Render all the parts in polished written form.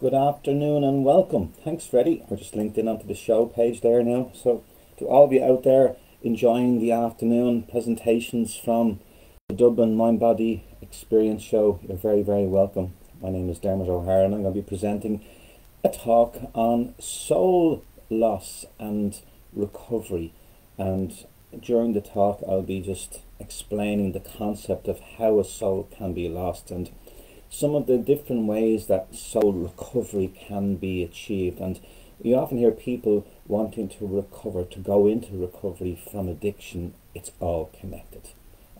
Good afternoon and welcome. Thanks, Freddie. We're just linked in onto the show page there now. So, to all of you out there enjoying the afternoon presentations from the Dublin Mind Body Experience Show, you're very, very welcome. My name is Dermot O'Hara and I'm going to be presenting a talk on soul loss and recovery. And during the talk, I'll be just explaining the concept of how a soul can be lost and some of the different ways that soul recovery can be achieved. And you often hear people wanting to recover, to go into recovery from addiction. It's all connected,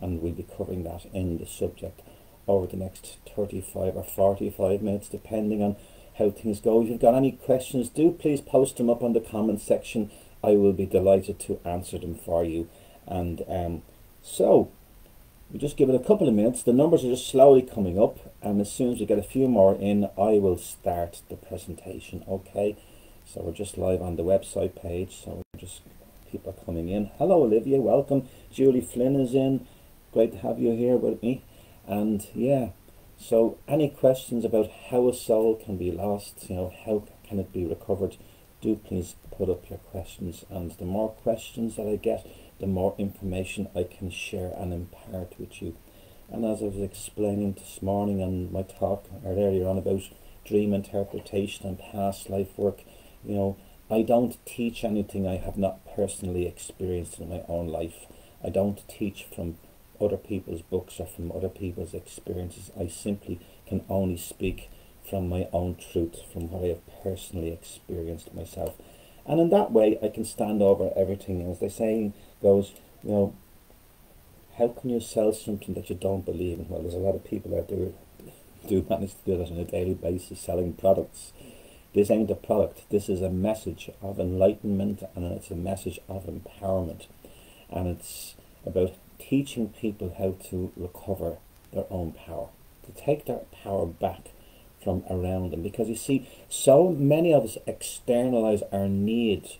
and we'll be covering that in the subject over the next 35 or 45 minutes, depending on how things go. If you've got any questions, do please post them up on the comment section. I will be delighted to answer them for you. And so we just give it a couple of minutes. The numbers are just slowly coming up, and as soon as we get a few more in, I will start the presentation. Okay, so we're just live on the website page, so just people are coming in. Hello Olivia, welcome. Julie Flynn is in, great to have you here with me. And yeah, so any questions about how a soul can be lost, how can it be recovered, do please put up your questions. And the more questions that I get, the more information I can share and impart with you. And as I was explaining this morning on my talk or earlier on about dream interpretation and past life work, I don't teach anything I have not personally experienced in my own life. I don't teach from other people's books or from other people's experiences. I simply can only speak from my own truth, from what I have personally experienced myself. And in that way, I can stand over everything. As they saying goes, how can you sell something that you don't believe in? Well, there's a lot of people out there who do manage to do that on a daily basis, selling products. This ain't a product. This is a message of enlightenment, and it's a message of empowerment. And it's about teaching people how to recover their own power, to take their power back from around them. Because you see, so many of us externalize our needs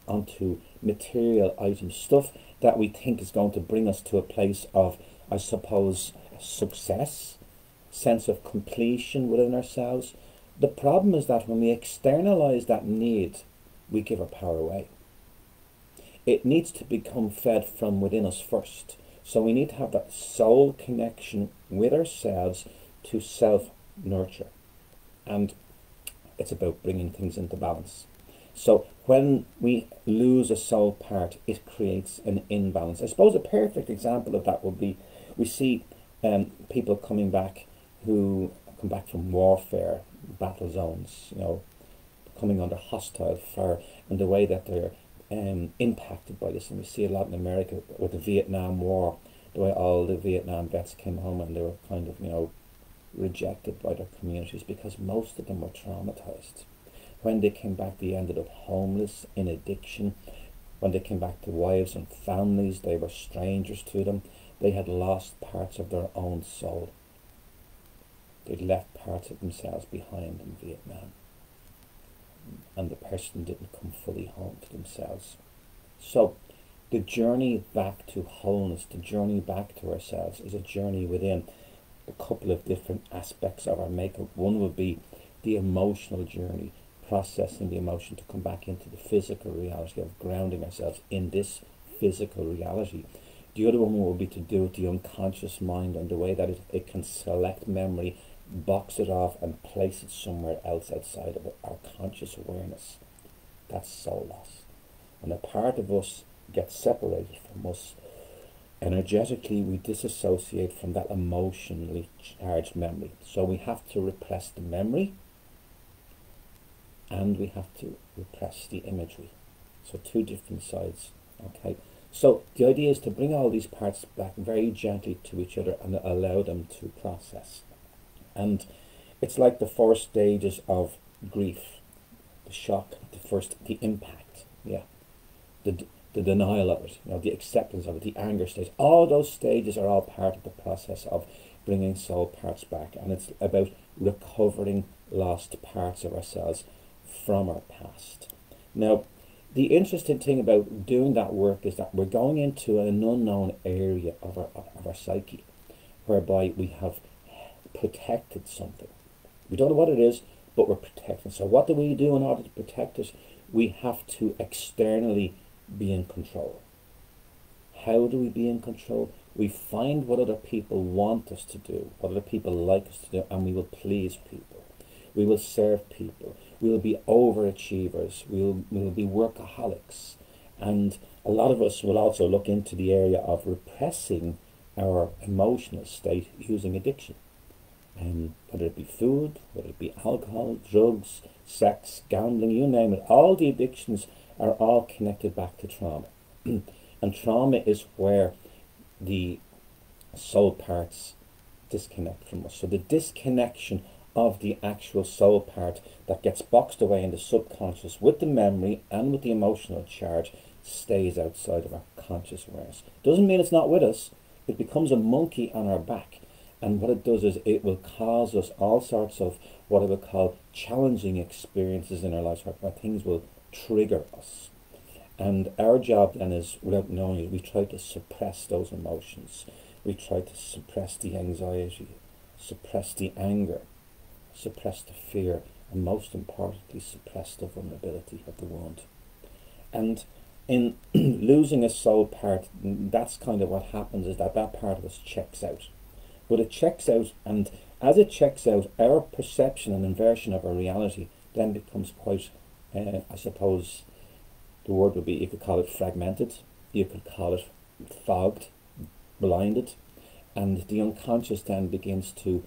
onto material items, stuff that we think is going to bring us to a place of, I suppose, success, sense of completion within ourselves. The problem is that when we externalize that need, we give our power away. It needs to become fed from within us first. So we need to have that soul connection with ourselves to self-nurture. And it's about bringing things into balance. So when we lose a soul part, it creates an imbalance. I suppose a perfect example of that would be, we see people coming back who come back from warfare, battle zones, coming under hostile fire, and the way that they're impacted by this. And we see a lot in America with the Vietnam War, the way all the Vietnam vets came home and they were kind of, rejected by their communities because most of them were traumatized. When they came back, they ended up homeless, in addiction. When they came back to wives and families, they were strangers to them. They had lost parts of their own soul. They'd left parts of themselves behind in Vietnam. And the person didn't come fully home to themselves. So the journey back to wholeness, the journey back to ourselves, is a journey within a couple of different aspects of our makeup. One would be the emotional journey, processing the emotion to come back into the physical reality of grounding ourselves in this physical reality. The other one will be to do with the unconscious mind and the way that it can select memory, box it off and place it somewhere else outside of our conscious awareness. That's soul loss. And a part of us gets separated from us. Energetically, we disassociate from that emotionally charged memory. So we have to repress the memory and we have to repress the imagery. So two different sides. Okay. So the idea is to bring all these parts back very gently to each other and allow them to process. And it's like the four stages of grief: the shock, the impact, the denial of it, the acceptance of it, the anger stage. All those stages are all part of the process of bringing soul parts back, and it's about recovering lost parts of ourselves from our past. Now, the interesting thing about doing that work is that we're going into an unknown area of our psyche, whereby we have protected something. We don't know what it is, but we're protecting. So what do we do in order to protect it? We have to externally be in control. How do we be in control? We find what other people want us to do, what other people like us to do, and we will please people. We will serve people. We will be overachievers. We will be workaholics. And a lot of us will also look into the area of repressing our emotional state using addiction. Whether it be food, whether it be alcohol, drugs, sex, gambling, you name it, all the addictions are all connected back to trauma. And trauma is where the soul parts disconnect from us. So the disconnection of the actual soul part that gets boxed away in the subconscious with the memory and with the emotional charge stays outside of our conscious awareness. Doesn't mean it's not with us. It becomes a monkey on our back. And what it does is it will cause us all sorts of what I would call challenging experiences in our lives where things will trigger us. And our job then is, without knowing it, we try to suppress those emotions. We try to suppress the anxiety, suppress the anger, suppress the fear, and most importantly, suppress the vulnerability of the wound. And in losing a soul part, that's kind of what happens, is that part of us checks out. But it checks out, and as it checks out, our perception and inversion of our reality then becomes quite, I suppose, the word would be, you could call it fragmented, you could call it fogged, blinded, and the unconscious then begins to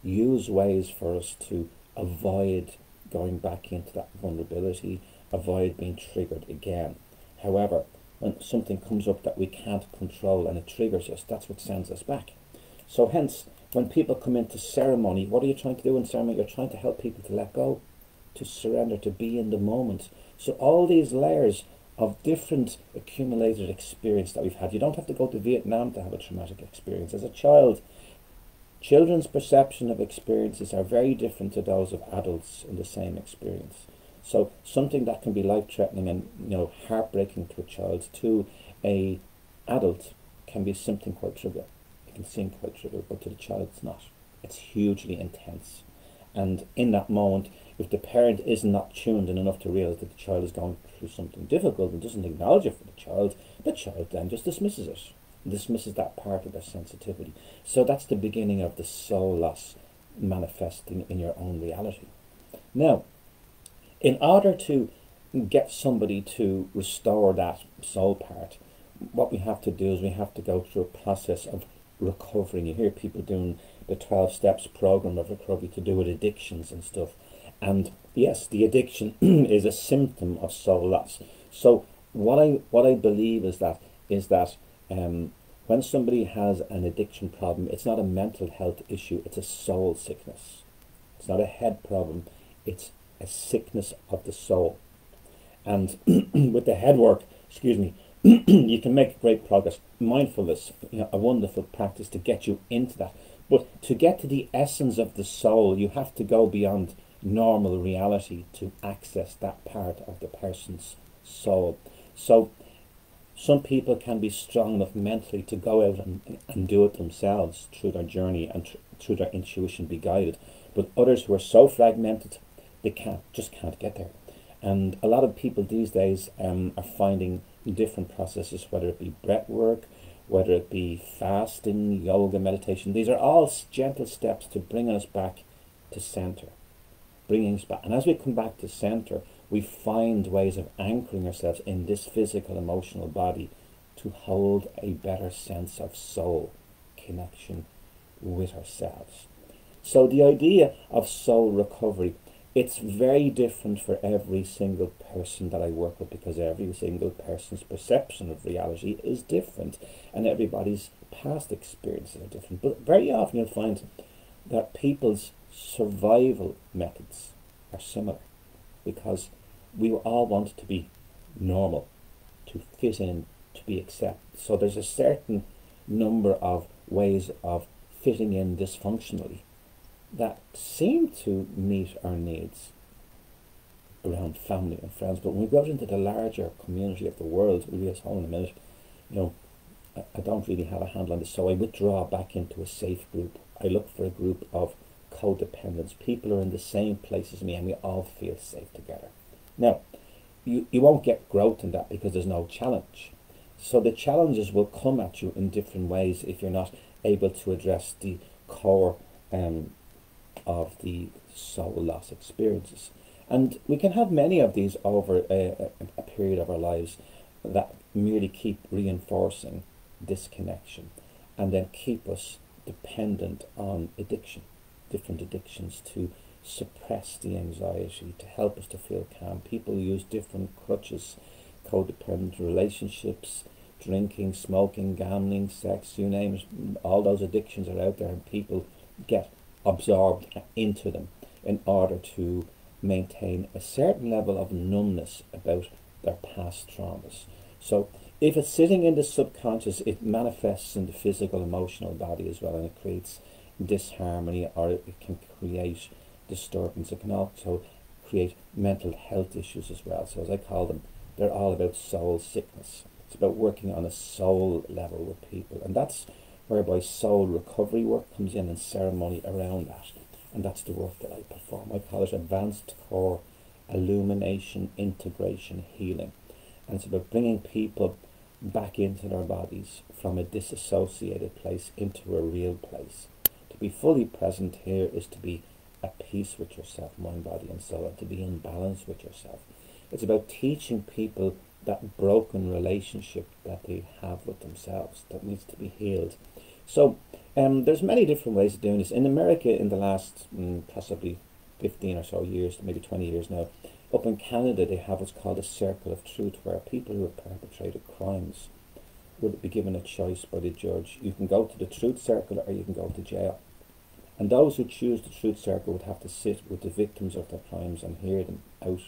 use ways for us to avoid going back into that vulnerability, avoid being triggered again. However, when something comes up that we can't control and it triggers us, that's what sends us back. So hence, when people come into ceremony, what are you trying to do in ceremony? You're trying to help people to let go, to surrender, to be in the moment. So all these layers of different accumulated experience that we've had. You don't have to go to Vietnam to have a traumatic experience. As a child, children's perception of experiences are very different to those of adults in the same experience. So something that can be life-threatening and heartbreaking to a child, to a adult, can be something quite trivial. It can seem quite trivial, but to the child it's not. It's hugely intense. And in that moment, if the parent is not tuned in enough to realize that the child is going through something difficult and doesn't acknowledge it for the child then just dismisses it, dismisses that part of their sensitivity. So that's the beginning of the soul loss manifesting in your own reality. Now, in order to get somebody to restore that soul part, what we have to do is we have to go through a process of recovering. You hear people doing the 12 steps program of recovery to do with addictions and stuff. And yes, the addiction is a symptom of soul loss. So what I believe is that when somebody has an addiction problem, it's not a mental health issue, it's a soul sickness. It's not a head problem, it's a sickness of the soul. And with the head work, you can make great progress. Mindfulness, a wonderful practice to get you into that. But to get to the essence of the soul, you have to go beyond normal reality to access that part of the person's soul. So some people can be strong enough mentally to go out and do it themselves through their journey and through their intuition be guided. But others who are so fragmented, they just can't get there. And a lot of people these days are finding different processes, whether it be breath work, whether it be fasting, yoga, meditation. These are all gentle steps to bring us back to center, bringing us back. And as we come back to center, we find ways of anchoring ourselves in this physical, emotional body to hold a better sense of soul connection with ourselves. So the idea of soul recovery, it's very different for every single person that I work with, because every single person's perception of reality is different and everybody's past experiences are different. But very often you'll find that people's survival methods are similar, because we all want to be normal, to fit in, to be accepted. So there's a certain number of ways of fitting in dysfunctionally that seem to meet our needs around family and friends. But when we go out into the larger community of the world, we'll be as whole in a minute, I don't really have a handle on this, so I withdraw back into a safe group. I look for a group of codependence. People are in the same place as me and we all feel safe together. Now, you won't get growth in that because there's no challenge. So the challenges will come at you in different ways if you're not able to address the core of the soul loss experiences. And we can have many of these over a period of our lives that merely keep reinforcing disconnection and then keep us dependent on addiction, different addictions to suppress the anxiety, to help us to feel calm. People use different crutches, codependent relationships, drinking, smoking, gambling, sex, you name it. All those addictions are out there and people get absorbed into them in order to maintain a certain level of numbness about their past traumas. So if it's sitting in the subconscious, it manifests in the physical, emotional body as well, and it creates disharmony, or it can create disturbance. It can also create mental health issues as well. So as I call them, they're all about soul sickness. It's about working on a soul level with people, and that's whereby soul recovery work comes in and ceremony around that. And that's the work that I perform. I call it advanced core illumination, integration, healing. And it's about bringing people back into their bodies from a disassociated place into a real place. To be fully present here is to be at peace with yourself, mind, body and soul, and to be in balance with yourself. It's about teaching people that broken relationship that they have with themselves that needs to be healed. So there's many different ways of doing this. In America, in the last possibly 15 or so years, maybe 20 years now, up in Canada they have what's called a circle of truth, where people who have perpetrated crimes would be given a choice by the judge. You can go to the truth circle or you can go to jail. And those who choose the truth circle would have to sit with the victims of their crimes and hear them out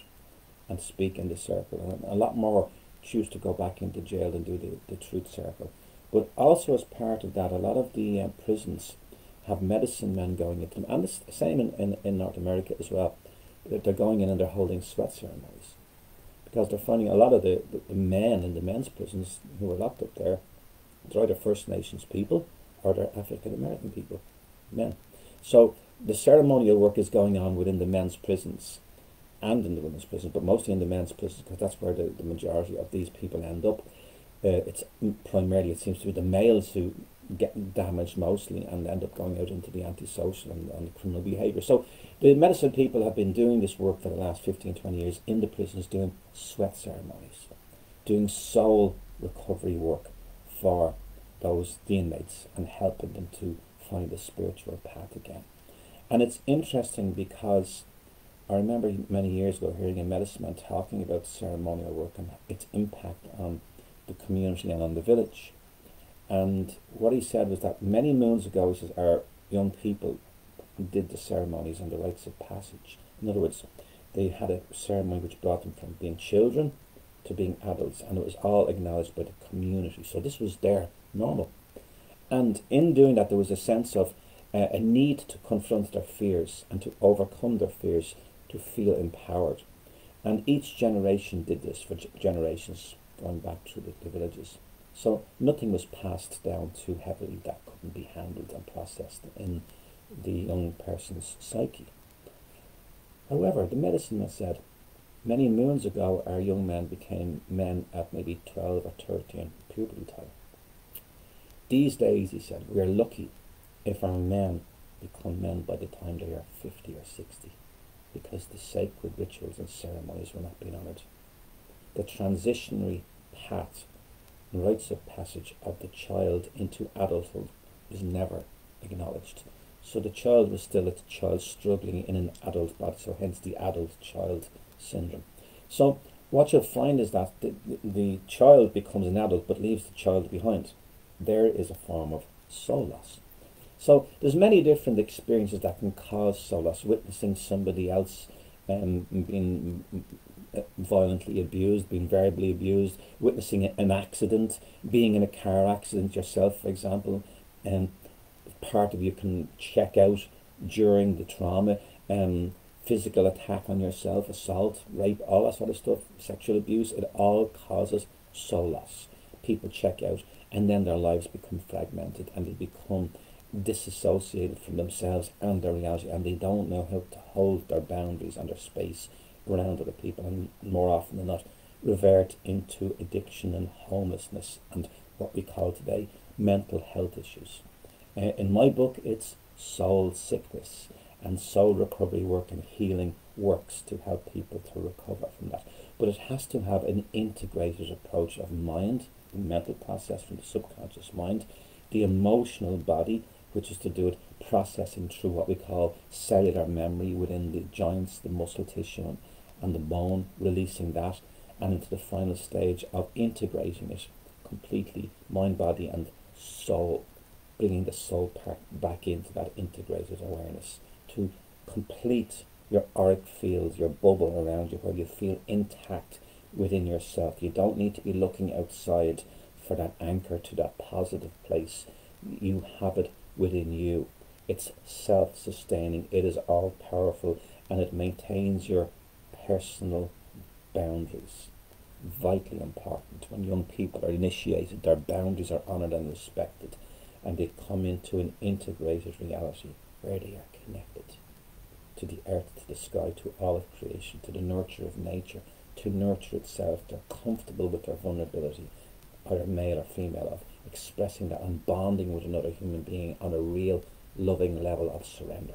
and speak in the circle. And a lot more choose to go back into jail and do the truth circle. But also as part of that, a lot of the prisons have medicine men going into them, and the same in North America as well. They're going in and they're holding sweat ceremonies, because they're finding a lot of the men in the men's prisons who are locked up there, they're either First Nations people or they're African American people, men. So the ceremonial work is going on within the men's prisons and in the women's prisons, but mostly in the men's prisons, because that's where the majority of these people end up. It's primarily, it seems to be the males who get damaged mostly and end up going out into the antisocial and the criminal behaviour. So the medicine people have been doing this work for the last 15, 20 years in the prisons, doing sweat ceremonies, doing soul recovery work for the inmates and helping them to find a spiritual path again. And it's interesting because I remember many years ago hearing a medicine man talking about ceremonial work and its impact on the community and on the village. And what he said was that many moons ago, he says, our young people did the ceremonies and the rites of passage. In other words, they had a ceremony which brought them from being children to being adults, and it was all acknowledged by the community. So this was their normal. And in doing that, there was a sense of a need to confront their fears and to overcome their fears, to feel empowered. And each generation did this for generations, going back through the villages. So nothing was passed down too heavily that couldn't be handled and processed in the young person's psyche. However, the medicine man said, many moons ago our young men became men at maybe 12 or 13, puberty time. These days, he said, we are lucky if our men become men by the time they are 50 or 60, because the sacred rituals and ceremonies were not being honoured. The transitionary path and rites of passage of the child into adulthood was never acknowledged. So the child was still a child struggling in an adult body, so hence the adult-child syndrome. So what you'll find is that the child becomes an adult but leaves the child behind. There is a form of soul loss. So there's many different experiences that can cause soul loss. Witnessing somebody else being violently abused, being verbally abused, witnessing an accident, being in a car accident yourself, for example, and part of you can check out during the trauma, physical attack on yourself, assault, rape, all that sort of stuff, sexual abuse, it all causes soul loss. People check out and then their lives become fragmented and they become disassociated from themselves and their reality, and they don't know how to hold their boundaries and their space around other people, and more often than not revert into addiction and homelessness and what we call today mental health issues. In my book, it's soul sickness, and soul recovery work and healing works to help people to recover from that. But it has to have an integrated approach of mind, the mental process from the subconscious mind, the emotional body, which is to do with processing through what we call cellular memory within the joints, the muscle tissue, and the bone, releasing that, and into the final stage of integrating it completely, mind, body, and soul, bringing the soul part back into that integrated awareness to complete your auric field, your bubble around you, where you feel intact within yourself. You don't need to be looking outside for that anchor to that positive place. You have it within you. It's self-sustaining, it is all-powerful, and it maintains your personal boundaries. Vitally important. When young people are initiated, their boundaries are honoured and respected, and they come into an integrated reality where they are connected to the earth, to the sky, to all of creation, to the nurture of nature, to nurture itself. They're comfortable with their vulnerability, either male or female, of expressing that and bonding with another human being on a real loving level of surrender.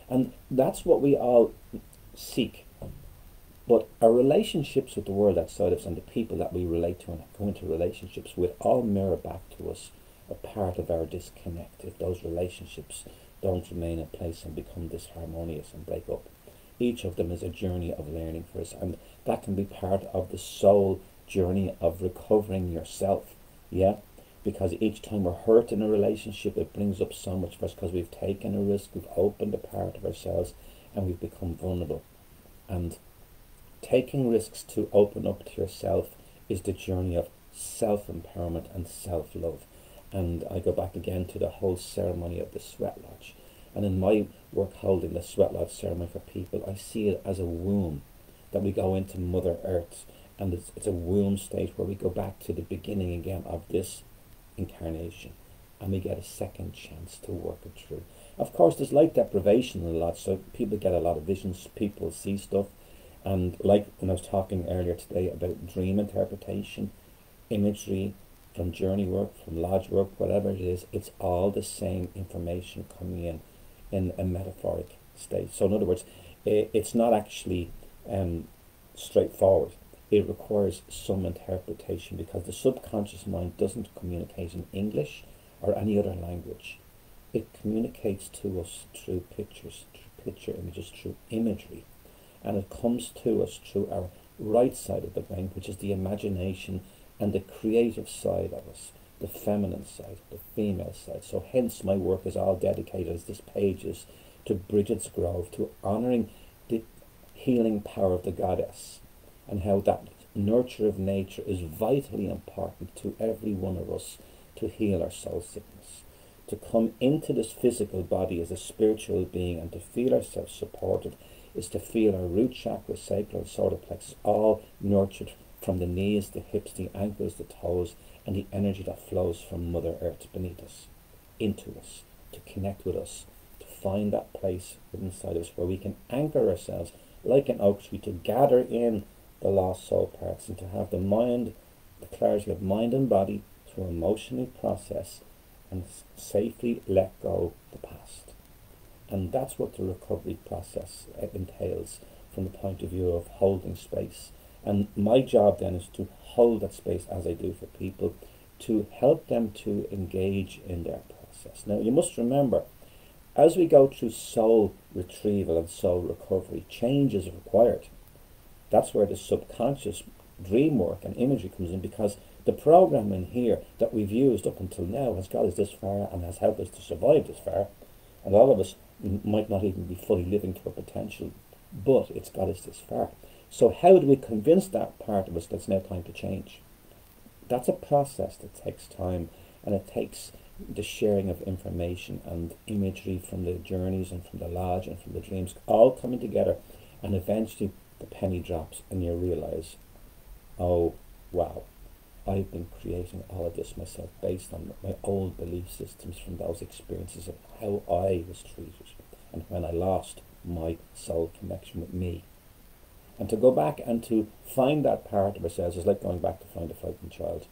And that's what we all seek. But our relationships with the world outside of us and the people that we relate to and go into relationships with all mirror back to us a part of our disconnect. If those relationships don't remain in place and become disharmonious and break up, each of them is a journey of learning for us, and that can be part of the soul journey of recovering yourself. Yeah, because each time we're hurt in a relationship, it brings up so much for us, because we've taken a risk, we've opened a part of ourselves, and we've become vulnerable. And taking risks to open up to yourself is the journey of self-empowerment and self-love. And I go back again to the whole ceremony of the sweat lodge. And in my work holding the sweat lodge ceremony for people, I see it as a womb that we go into Mother Earth. And it's a womb state where we go back to the beginning again of this incarnation. And we get a second chance to work it through. Of course, there's light deprivation in a lot, so people get a lot of visions, people see stuff. And like when I was talking earlier today about dream interpretation, imagery, from journey work, from lodge work, whatever it is, it's all the same information coming in a metaphoric state. So in other words, it's not actually straightforward. It requires some interpretation, because the subconscious mind doesn't communicate in English or any other language. It communicates to us through pictures, through picture images, through imagery. And it comes to us through our right side of the brain, which is the imagination and the creative side of us, the feminine side, the female side. So hence my work is all dedicated, as this page is, to Bridget's Grove, to honouring the healing power of the goddess, and how that nurture of nature is vitally important to every one of us to heal our soul sickness. To come into this physical body as a spiritual being and to feel ourselves supported is to feel our root chakra, sacral, and solar plexus all nurtured from the knees, the hips, the ankles, the toes, and the energy that flows from Mother Earth beneath us, into us, to connect with us, to find that place inside us where we can anchor ourselves like an oak tree, to gather in the lost soul parts, and to have the mind, the clarity of mind and body to emotionally process and safely let go the past. And that's what the recovery process entails from the point of view of holding space. And my job then is to hold that space as I do for people, to help them to engage in their process. Now you must remember, as we go through soul retrieval and soul recovery, change is required. That's where the subconscious dream work and imagery comes in, because the program in here that we've used up until now has got us this far and has helped us to survive this far. And all of us might not even be fully living to our potential, but it's got us this far. So how do we convince that part of us that it's now time to change? That's a process that takes time, and it takes the sharing of information and imagery from the journeys and from the lodge and from the dreams all coming together, and eventually the penny drops and you realize, oh wow, I've been creating all of this myself based on my old belief systems from those experiences of how I was treated and when I lost my soul connection with me. And to go back and to find that part of ourselves is like going back to find a frightened child.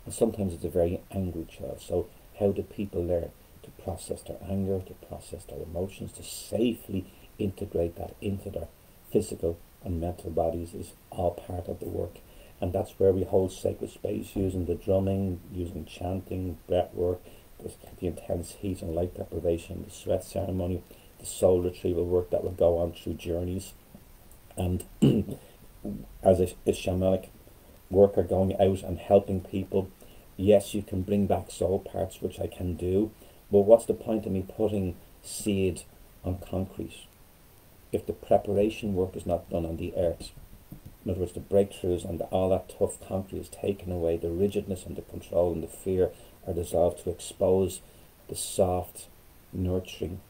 And sometimes it's a very angry child. So how do people learn to process their anger, to process their emotions, to safely integrate that into their physical and mental bodies is all part of the work. And that's where we hold sacred space using the drumming, using chanting, breath work, the intense heat and light deprivation, the sweat ceremony, the soul retrieval work that will go on through journeys. And as a shamanic worker going out and helping people, yes, you can bring back soul parts, which I can do, but what's the point of me putting seed on concrete if the preparation work is not done on the earth? In other words, the breakthroughs and all that tough concrete is taken away, the rigidness and the control and the fear are dissolved to expose the soft, nurturing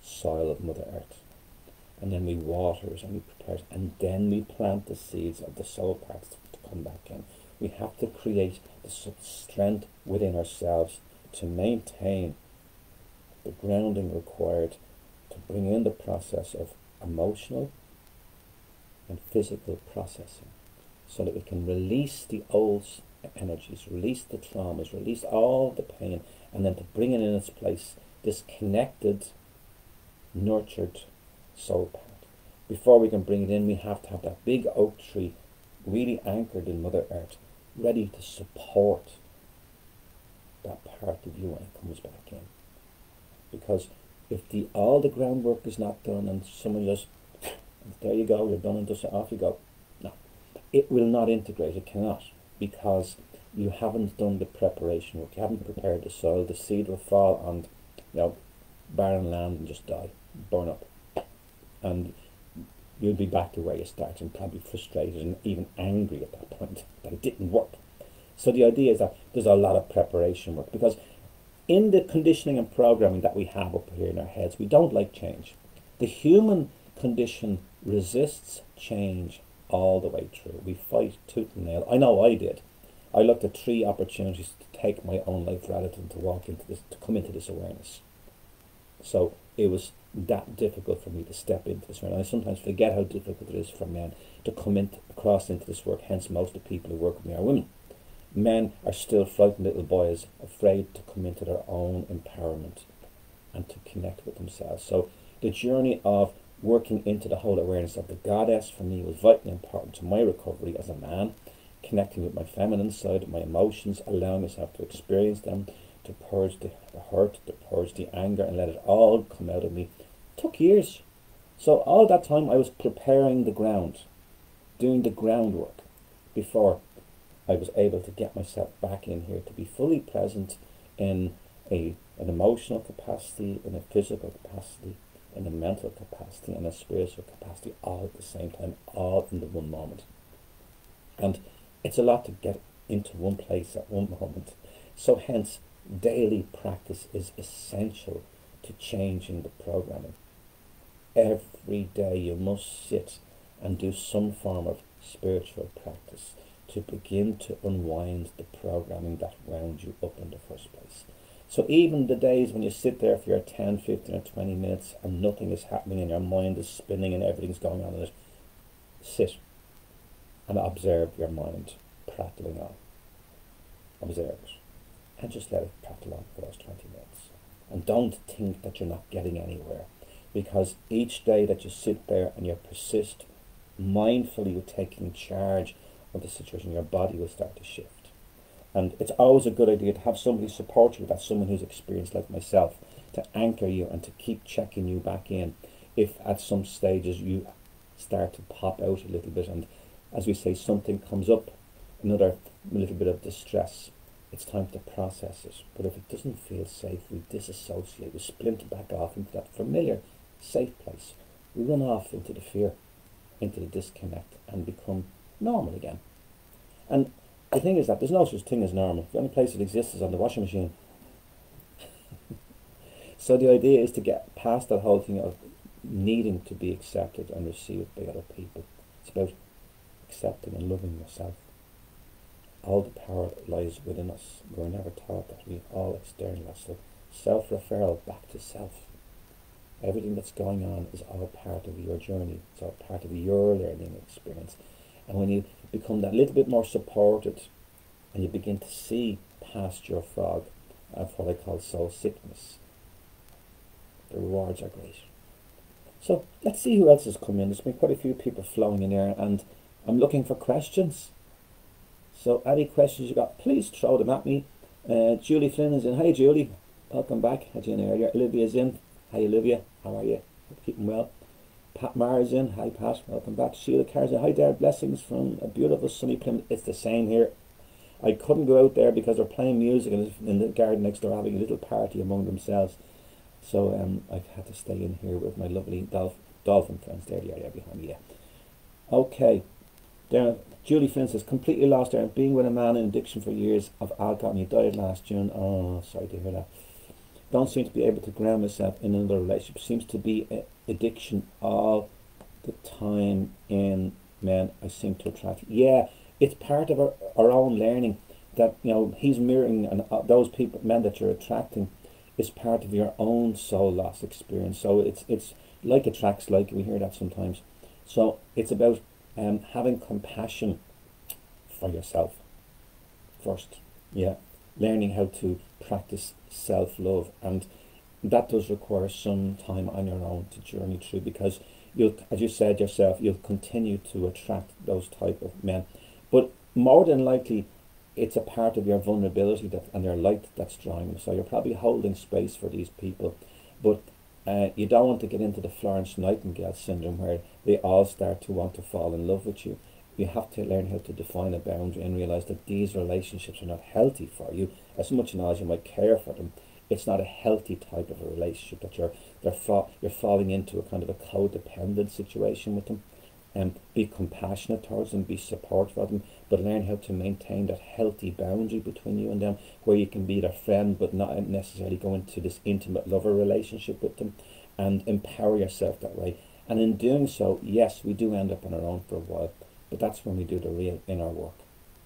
soil of Mother Earth. And then we water it and we prepare it, and then we plant the seeds of the soul parts to come back in. We have to create the strength within ourselves to maintain the grounding required to bring in the process of emotional and physical processing, so that we can release the old energies, release the traumas, release all the pain, and then to bring it in its place, this connected, nurtured soul part. Before we can bring it in, we have to have that big oak tree really anchored in Mother Earth, ready to support that part of you when it comes back in. Because if all the groundwork is not done and someone just, there you go, you're done and just off you go, no, it will not integrate. It cannot, because you haven't done the preparation work. You haven't prepared the soil. The seed will fall on, barren land and just die, burn up, and you'll be back to where you started and probably frustrated and even angry at that point that it didn't work. So the idea is that there's a lot of preparation work, because in the conditioning and programming that we have up here in our heads, we don't like change. The human condition resists change all the way through. We fight tooth and nail. I know I did. I looked at 3 opportunities to take my own life rather than to walk into this, to come into this awareness. So it was that difficult for me to step into this awareness. I sometimes forget how difficult it is for men to come across into this work. Hence, most of the people who work with me are women. Men are still frightened little boys, afraid to come into their own empowerment and to connect with themselves. So the journey of working into the whole awareness of the goddess for me was vitally important to my recovery as a man, connecting with my feminine side, my emotions, allowing myself to experience them, to purge the hurt, to purge the anger, and let it all come out of me. It took years. So all that time I was preparing the ground, doing the groundwork before I was able to get myself back in here to be fully present in an emotional capacity, in a physical capacity, in a mental capacity, and a spiritual capacity, all at the same time, all in the one moment. And it's a lot to get into one place at one moment. So hence, daily practice is essential to changing the programming. Every day you must sit and do some form of spiritual practice to begin to unwind the programming that wound you up in the first place. So even the days when you sit there for your 10, 15 or 20 minutes and nothing is happening and your mind is spinning and everything's going on in it, sit and observe your mind prattling on. Observe it. And just let it prattle on for those 20 minutes. And don't think that you're not getting anywhere. Because each day that you sit there and you persist mindfully with taking charge of the situation, your body will start to shift. And it's always a good idea to have somebody support you, that's someone who's experienced like myself, to anchor you and to keep checking you back in if at some stages you start to pop out a little bit and, as we say, something comes up, another little bit of distress. It's time to process it. But if it doesn't feel safe, we disassociate, we splint back off into that familiar, safe place. We run off into the fear, into the disconnect, and become normal again. And the thing is that there's no such thing as normal. The only place it exists is on the washing machine. So the idea is to get past that whole thing of needing to be accepted and received by other people. It's about accepting and loving yourself. all the power lies within us. We're never taught that. We all externalize. So self-referral back to self. Everything that's going on is all part of your journey. It's all part of your learning experience. And when you become that little bit more supported and you begin to see past your fog of what I call soul sickness, the rewards are great. So let's see who else has come in. There's been quite a few people flowing in here, and I'm looking for questions. So any questions you got, please throw them at me. Julie Flynn is in. Hi Julie, welcome back. Had you in earlier. Olivia's in. Hi Olivia, how are you? Hope you're keeping well. Pat Mara's in. Hi Pat, welcome back. Sheila Carr's in. Hi there, blessings from a beautiful sunny Plymouth. It's the same here. I couldn't go out there because they're playing music in the garden next door, having a little party among themselves. So I had to stay in here with my lovely dolphin friends there, the area behind me. Yeah. Okay. There, Julie Flynn says, completely lost there. Being with a man in addiction for years of alcohol, and he died last June. Oh, sorry to hear that. Don't seem to be able to ground myself in another relationship. Seems to be addiction all the time in men I seem to attract. Yeah, it's part of our own learning that, you know, he's mirroring, and those people, men that you're attracting, is part of your own soul loss experience. So it's like attracts like. We hear that sometimes. So it's about having compassion for yourself first. Yeah, learning how to practice self-love, and that does require some time on your own to journey through, because you'll, as you said yourself, you'll continue to attract those type of men, but more than likely it's a part of your vulnerability that and your light that's drawing them. So you're probably holding space for these people, but you don't want to get into the Florence Nightingale syndrome where they all start to want to fall in love with you. You have to learn how to define a boundary and realize that these relationships are not healthy for you. As much as you might care for them, it's not a healthy type of a relationship that you're falling into a kind of a codependent situation with them. Be compassionate towards them, be supportive of them, but learn how to maintain that healthy boundary between you and them, where you can be their friend but not necessarily go into this intimate lover relationship with them, and empower yourself that way. And in doing so, yes, we do end up on our own for a while, but that's when we do the real inner work.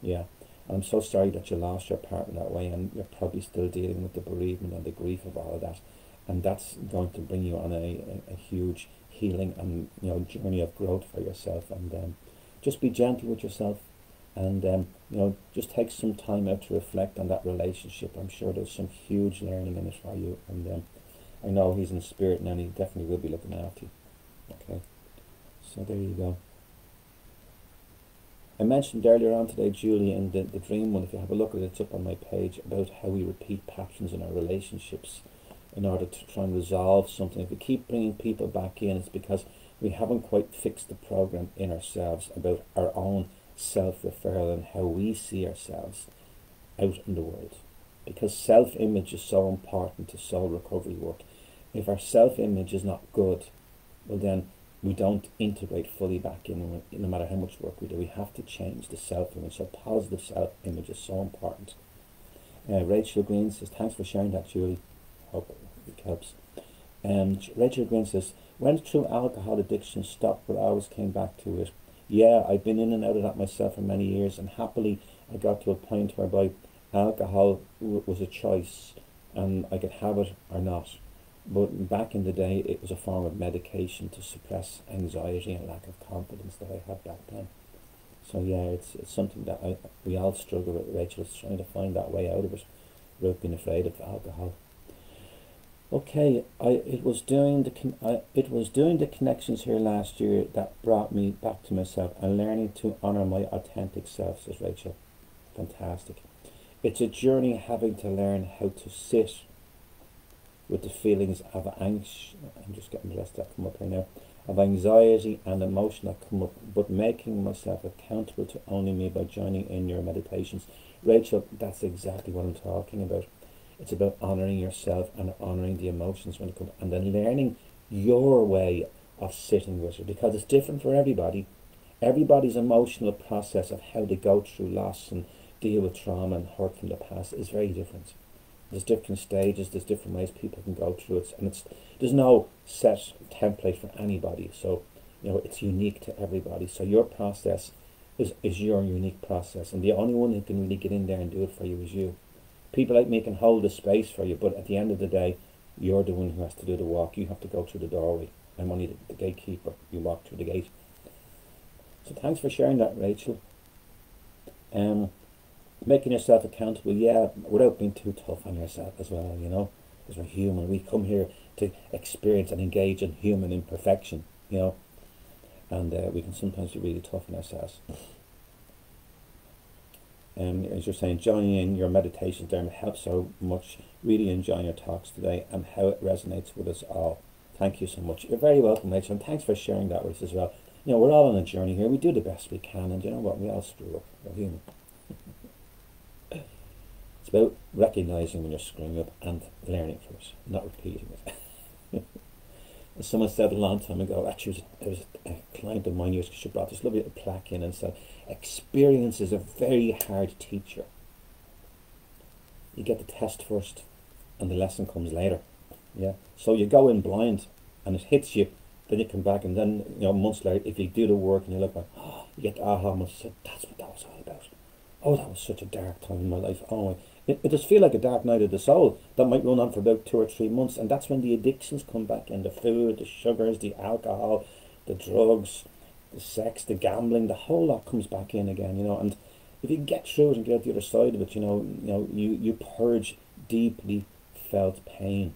Yeah. And I'm so sorry that you lost your partner that way, and you're probably still dealing with the bereavement and the grief of all of that, and that's going to bring you on a huge healing and, you know, journey of growth for yourself. And just be gentle with yourself, and you know, just take some time out to reflect on that relationship. I'm sure there's some huge learning in it for you, and I know he's in spirit now, and he definitely will be looking after you. Okay, so there you go. I mentioned earlier on today, Julie, in the dream one, if you have a look at it, it's up on my page, about how we repeat patterns in our relationships in order to try and resolve something. If we keep bringing people back in, it's because we haven't quite fixed the program in ourselves about our own self-referral and how we see ourselves out in the world. Because self-image is so important to soul recovery work. If our self-image is not good, well then we don't integrate fully back in, no matter how much work we do. We have to change the self-image. So positive self-image is so important. Rachel Green says, thanks for sharing that, Julie. Hope it helps. Rachel Green says, went through alcohol addiction, stopped, but I always came back to it. Yeah, I've been in and out of that myself for many years, and happily I got to a point whereby alcohol was a choice, and I could have it or not. But back in the day, it was a form of medication to suppress anxiety and lack of confidence that I had back then. So yeah, it's something that we all struggle with, Rachel, is trying to find that way out of it without being afraid of alcohol. Okay, it was doing the connections here last year that brought me back to myself and learning to honour my authentic self, says Rachel. Fantastic. It's a journey having to learn how to sit with the feelings of I'm just getting the rest of that come up here now, of anxiety and emotion that come up, but making myself accountable to only me by joining in your meditations. Rachel, that's exactly what I'm talking about. It's about honouring yourself and honouring the emotions when it comes, and then learning your way of sitting with it, because it's different for everybody. Everybody's emotional process of how they go through loss and deal with trauma and hurt from the past is very different. There's different stages, there's different ways people can go through it, and there's no set template for anybody. So, you know, it's unique to everybody. So your process is your unique process, and the only one who can really get in there and do it for you is you. People like me can hold the space for you, but at the end of the day, you're the one who has to do the walk. You have to go through the doorway. I'm only the gatekeeper. You walk through the gate. So thanks for sharing that, Rachel. Making yourself accountable, yeah, without being too tough on yourself as well, you know, because we're human. We come here to experience and engage in human imperfection, you know, and we can sometimes be really tough on ourselves. As you're saying, joining in your meditations there helps so much. Really enjoying your talks today and how it resonates with us all. Thank you so much. You're very welcome, Rachel, and thanks for sharing that with us as well. You know, we're all on a journey here. We do the best we can, and you know what? We all screw up. We're human. It's about recognising when you're screwing up and learning from it, not repeating it. As someone said a long time ago, actually it was a client of mine, she brought this lovely little plaque in and said, experience is a very hard teacher. You get the test first and the lesson comes later. Yeah. So you go in blind and it hits you, then you come back, and then, you know, months later, if you do the work and you look back, oh, you get the aha moment, so that's what that was all about. Oh, that was such a dark time in my life. Oh, it does feel like a dark night of the soul that might run on for about 2 or 3 months, and that's when the addictions come back in, the food, the sugars, the alcohol, the drugs, the sex, the gambling, the whole lot comes back in again, you know. And if you get through it and get out the other side of it, you purge deeply felt pain,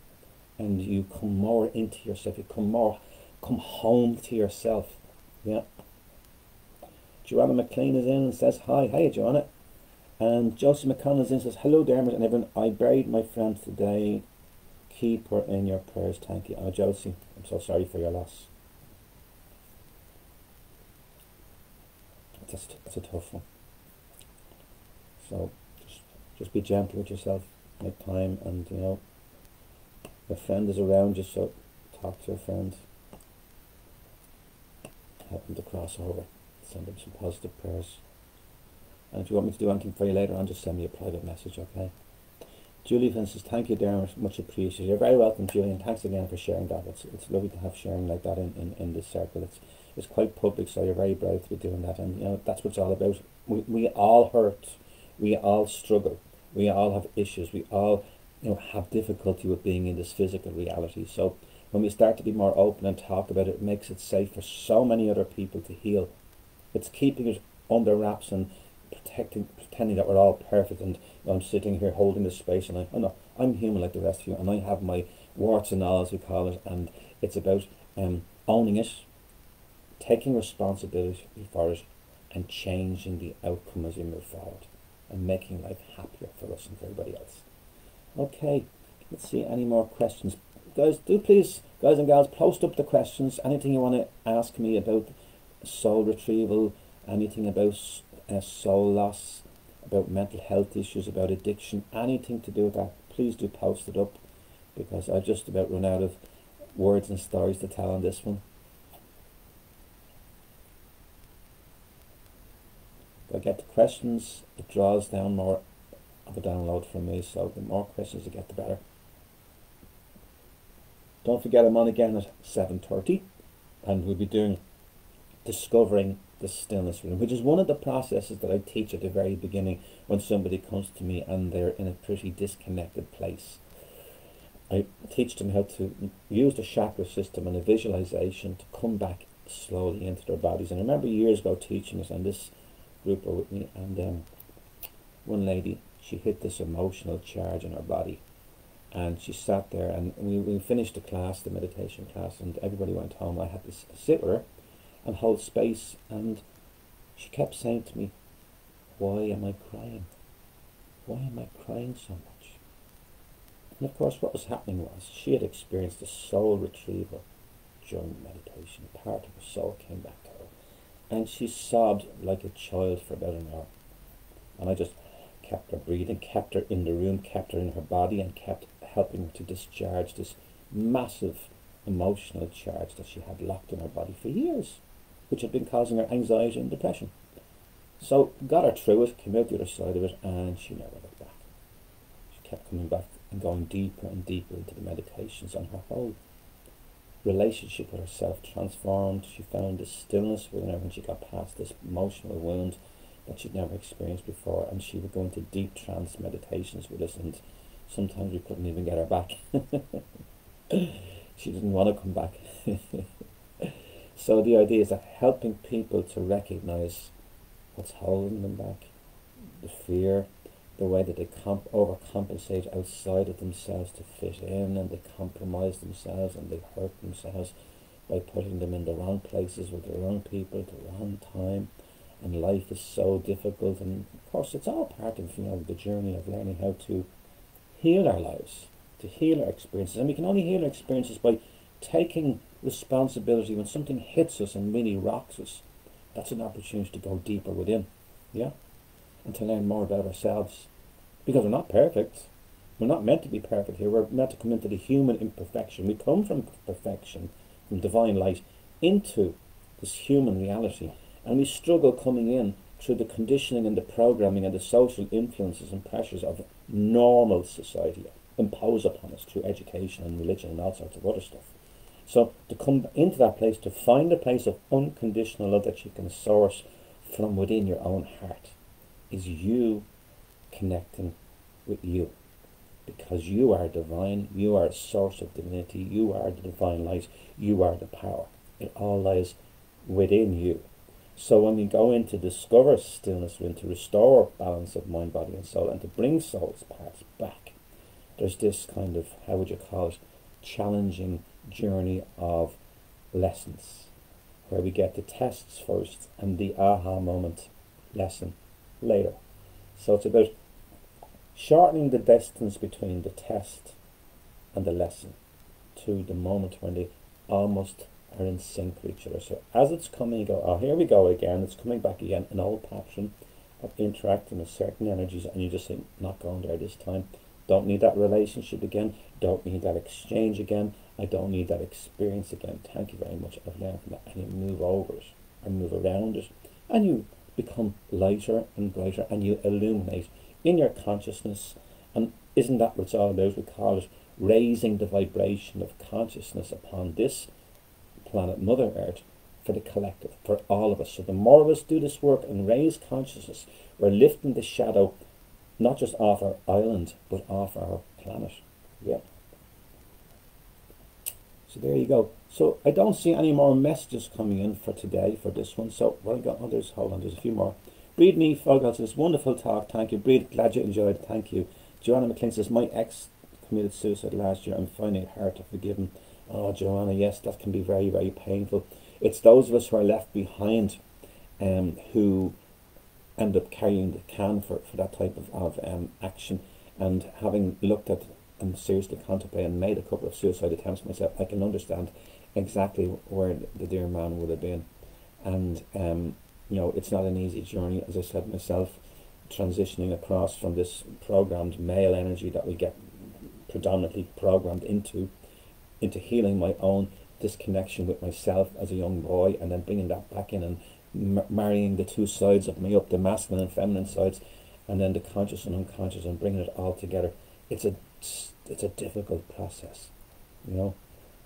and you come more into yourself. You come home to yourself. Yeah. Joanna McLean is in and says hi. Hiya, Joanna. And Josie McConnell is in and says, hello, Dermot and everyone. I buried my friend today. Keep her in your prayers. Thank you. Oh, Josie, I'm so sorry for your loss. That's a tough one. So just be gentle with yourself. Make time, and you know, your friend is around you, so talk to your friend. Help them to cross over. Send them some positive prayers. And if you want me to do anything for you later on, just send me a private message, okay? Julie says, thank you, Darren, much appreciated. You're very welcome, Julie, and thanks again for sharing that. It's lovely to have sharing like that in this circle. It's quite public, so you're very brave to be doing that, and you know, that's what it's all about. We all hurt, we all struggle, we all have issues, we all, you know, have difficulty with being in this physical reality. So when we start to be more open and talk about it, it makes it safe for so many other people to heal. It's keeping it under wraps and pretending that we're all perfect, and I'm sitting here holding this space, and I'm human like the rest of you, and I have my warts and all, as we call it, and it's about owning it, taking responsibility for it, and changing the outcome as we move forward, and making life happier for us and for everybody else. Okay, let's see, any more questions? Guys, do please, guys and gals, post up the questions, anything you want to ask me about soul retrieval, anything about soul loss, about mental health issues, about addiction, anything to do with that, please do post it up, because I just about run out of words and stories to tell on this one. If I get the questions, it draws down more of a download from me, so the more questions I get, the better. Don't forget, I'm on again at 7:30, and we'll be doing discovering the stillness room, which is one of the processes that I teach at the very beginning when somebody comes to me and they're in a pretty disconnected place. I teach them how to use the chakra system and a visualization to come back slowly into their bodies. And I remember years ago teaching this, and this group were with me, and one lady, she hit this emotional charge in her body, and she sat there, and we finished the class, the meditation class, and everybody went home. I had to sit with her and hold space, and she kept saying to me, why am I crying? Why am I crying so much? And of course what was happening was she had experienced a soul retrieval during the meditation. Part of her soul came back to her, and she sobbed like a child for about an hour. And I just kept her breathing, kept her in the room, kept her in her body, and kept helping her to discharge this massive emotional charge that she had locked in her body for years, which had been causing her anxiety and depression. So got her through it, came out the other side of it, and she never looked back. She kept coming back and going deeper and deeper into the meditations on her whole relationship with herself transformed. She found this stillness within her when she got past this emotional wound that she'd never experienced before, and she would go into deep trance meditations with us, and sometimes we couldn't even get her back. She didn't want to come back. So the idea is that helping people to recognize what's holding them back, the fear, the way that they overcompensate outside of themselves to fit in, and they compromise themselves and they hurt themselves by putting them in the wrong places with the wrong people at the wrong time. And life is so difficult, and of course it's all part of the journey of learning how to heal our lives, to heal our experiences. And we can only heal our experiences by taking responsibility when something hits us and really rocks us. That's an opportunity to go deeper within, and to learn more about ourselves. Because we're not perfect. We're not meant to be perfect here. We're meant to come into the human imperfection. We come from perfection, from divine light, into this human reality. And we struggle coming in through the conditioning and the programming and the social influences and pressures of normal society imposed upon us through education and religion and all sorts of other stuff. So to come into that place, to find a place of unconditional love that you can source from within your own heart, is you connecting with you. Because you are divine, you are a source of divinity, you are the divine light, you are the power. It all lies within you. So when we go in to discover stillness, when to restore balance of mind, body and soul, and to bring soul's parts back, there's this kind of, how would you call it, challenging journey of lessons, where we get the tests first and the aha moment lesson later. So it's about shortening the distance between the test and the lesson to the moment when they almost are in sync with each other. So as it's coming, you go, oh, here we go again, it's coming back again, an old pattern of interacting with certain energies, and you just say, not going there this time. Don't need that relationship again, don't need that exchange again, I don't need that experience again. Thank you very much, I've learned from that. And you move over it, or move around it, and you become lighter and brighter, and you illuminate in your consciousness. And isn't that what it's all about? We call it raising the vibration of consciousness upon this planet, Mother Earth, for the collective, for all of us. So the more of us do this work and raise consciousness, we're lifting the shadow not just off our island, but off our planet. So there you go. So I don't see any more messages coming in for today for this one. So what I got, oh, there's a few more. Breed Me Fogel says, wonderful talk, thank you. Breed, glad you enjoyed it, thank you. Joanna McLean says, my ex committed suicide last year, I'm finding it hard to forgive him. Oh, Joanna, yes, that can be very, very painful. It's those of us who are left behind who end up carrying the can for that type of action. And having looked at and seriously contemplated and made a couple of suicide attempts myself, I can understand exactly where the dear man would have been. And it's not an easy journey, as I said myself, transitioning across from this programmed male energy that we get predominantly programmed into healing my own disconnection with myself as a young boy, and then bringing that back in and marrying the two sides of me up, the masculine and feminine sides, and then the conscious and unconscious, and bringing it all together. It's a difficult process,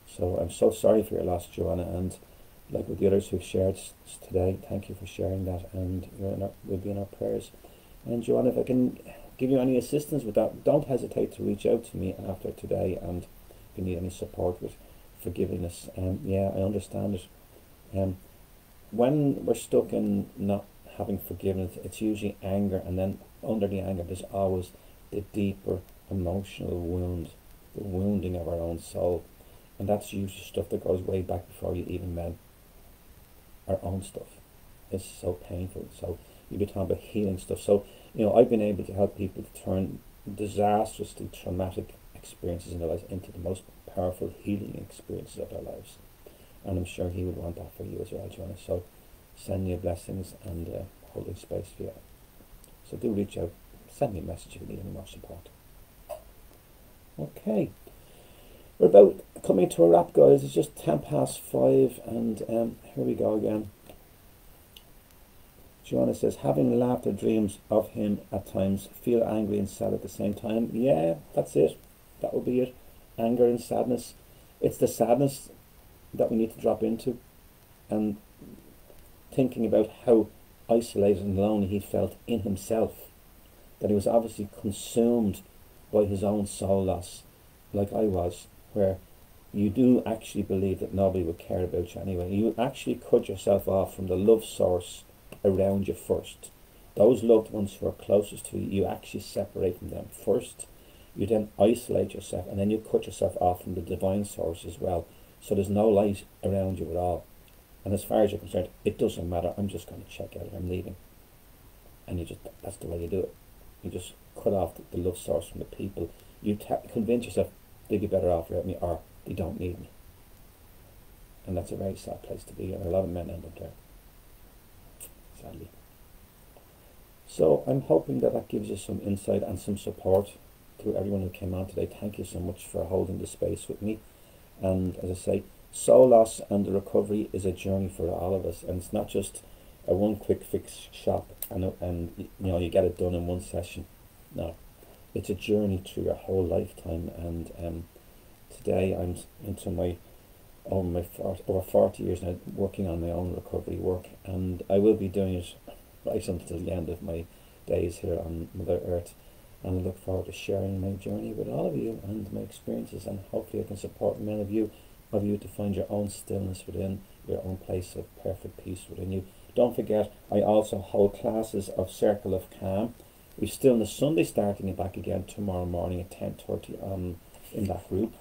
So I'm so sorry for your loss, Joanna, and like with the others who've shared today, thank you for sharing that, and we'll be in our prayers. And Joanna, if I can give you any assistance with that, don't hesitate to reach out to me after today, and if you need any support with forgiveness. I understand it. When we're stuck in not having forgiveness, it's usually anger, and then under the anger there's always the deeper emotional wound, the wounding of our own soul, and that's usually stuff that goes way back before you even met our own stuff. It's so painful. So you'll be talking about healing stuff. So I've been able to help people to turn disastrously traumatic experiences in their lives into the most powerful healing experiences of their lives, and I'm sure he would want that for you as well, Joanna. So send you blessings and holding space for you. So do reach out, send me a message if you need any more support. Okay, we're about coming to a wrap, guys. It's just 5:10, and here we go again. Joanna says, having laughed at dreams of him at times, feel angry and sad at the same time. Yeah, that's it. That would be it. Anger and sadness. It's the sadness that we need to drop into, and thinking about how isolated and lonely he felt in himself, that he was obviously consumed by his own soul loss, like I was, where you do actually believe that nobody would care about you anyway. You actually cut yourself off from the love source around you first. Those loved ones who are closest to you, you actually separate from them first. You then isolate yourself, and then you cut yourself off from the divine source as well. So there's no light around you at all. And as far as you're concerned, it doesn't matter. I'm just going to check out. I'm leaving. And that's the way you do it. You just cut off the love source from the people. You convince yourself they'd be better off without me, or they don't need me. And that's a very sad place to be, and a lot of men end up there, sadly. So I'm hoping that gives you some insight and some support to everyone who came on today. Thank you so much for holding the space with me. And as I say, soul loss and the recovery is a journey for all of us, and it's not just a one quick fix shop and you get it done in one session. No, it's a journey through your whole lifetime. And today I'm into over 40 years now working on my own recovery work, and I will be doing it right until the end of my days here on Mother Earth. And I look forward to sharing my journey with all of you and my experiences, and hopefully I can support many of you to find your own stillness within, your own place of perfect peace within you. Don't forget, I also hold classes of Circle of Calm. We've Stillness Sunday starting it back again tomorrow morning at 10:30 in that group.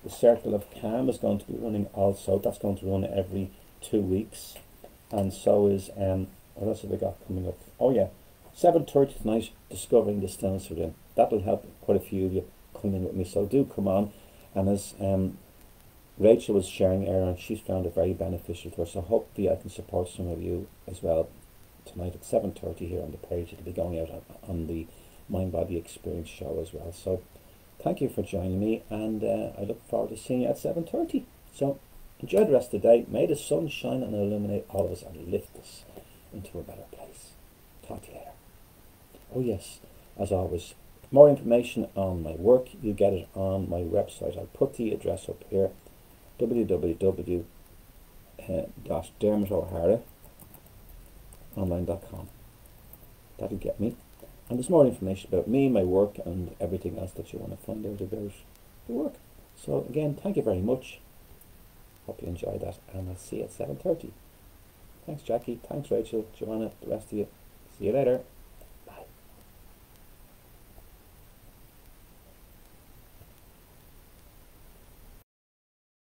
The Circle of Calm is going to be running also. That's going to run every 2 weeks. And so is, what else have we got coming up? Oh yeah, 7:30 tonight, Discovering the Stillness Within. That'll help quite a few of you come in with me. So do come on. And as Rachel was sharing earlier, and she's found it very beneficial to her, so hopefully I can support some of you as well tonight at 7:30 here on the page. It'll be going out on the Mind Body Experience show as well. So thank you for joining me, and I look forward to seeing you at 7:30. So enjoy the rest of the day. May the sun shine and illuminate all of us and lift us into a better place. Talk to you later. Oh yes, as always, more information on my work, you get it on my website. I'll put the address up here, www.dermotohara.online.com. That'll get me. And there's more information about me, my work, and everything else that you want to find out about the work. So again, thank you very much. Hope you enjoyed that, and I'll see you at 7:30. Thanks, Jackie. Thanks, Rachel, Joanna, the rest of you. See you later.